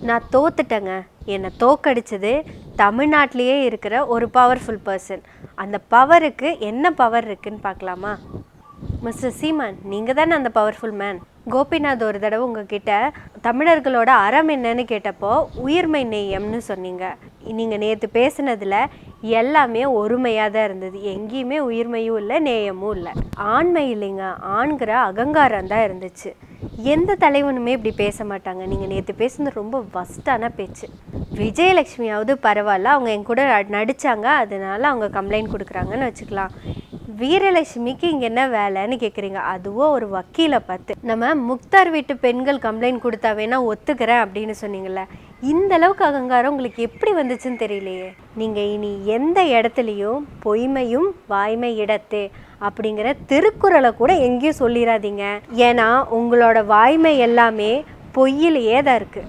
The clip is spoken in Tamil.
நான் தோத்துட்டேங்க. என்னை தோக்கடிச்சது தமிழ்நாட்டிலேயே இருக்கிற ஒரு பவர்ஃபுல் பர்சன். அந்த பவருக்கு என்ன பவர் இருக்குன்னு பார்க்கலாமா? மிஸ்டர் சீமான், நீங்கள் தானே அந்த பவர்ஃபுல் மேன். கோபிநாத் ஒரு தடவை உங்ககிட்ட தமிழர்களோட அறம் என்னன்னு கேட்டப்போ உயிர்மை நெய்யம்னு சொன்னீங்க. நீங்கள் நேற்று பேசுனதில் எல்லாமே ஒருமையாக தான் இருந்தது. எங்கேயுமே உயிர்மையும் இல்லை, நேயமும் இல்லை. ஆண்மை இல்லைங்க, ஆண்கிற அகங்காரம் தான் இருந்துச்சு. எந்த தலைவனுமே இப்படி பேச மாட்டாங்க. நீங்கள் நேற்று பேசுனது ரொம்ப வஸ்டான பேச்சு. விஜயலட்சுமியாவது பரவாயில்ல, அவங்க என் கூட நடித்தாங்க, அதனால அவங்க கம்ப்ளைண்ட் கொடுக்குறாங்கன்னு வச்சுக்கலாம். வீரலட்சுமிக்கு இங்கே என்ன வேலைன்னு கேட்குறீங்க. அதுவும் ஒரு வக்கீலை பார்த்து. நம்ம முக்தார் வீட்டு பெண்கள் கம்ப்ளைண்ட் கொடுத்தா வேணா ஒத்துக்கிறேன் அப்படின்னு சொன்னீங்கல்ல, இந்த அளவுக்கு அகங்காரம் உங்களுக்கு எப்படி வந்துச்சுன்னு தெரியலையே. நீங்கள் இனி எந்த இடத்துலையும் பொய்மையும் வாய்மை இடத்தே அப்படிங்கிற திருக்குறளை கூட எங்கேயும் சொல்லிடாதீங்க. ஏன்னா உங்களோட வாய்மை எல்லாமே பொய்யிலேயே தான் இருக்குது.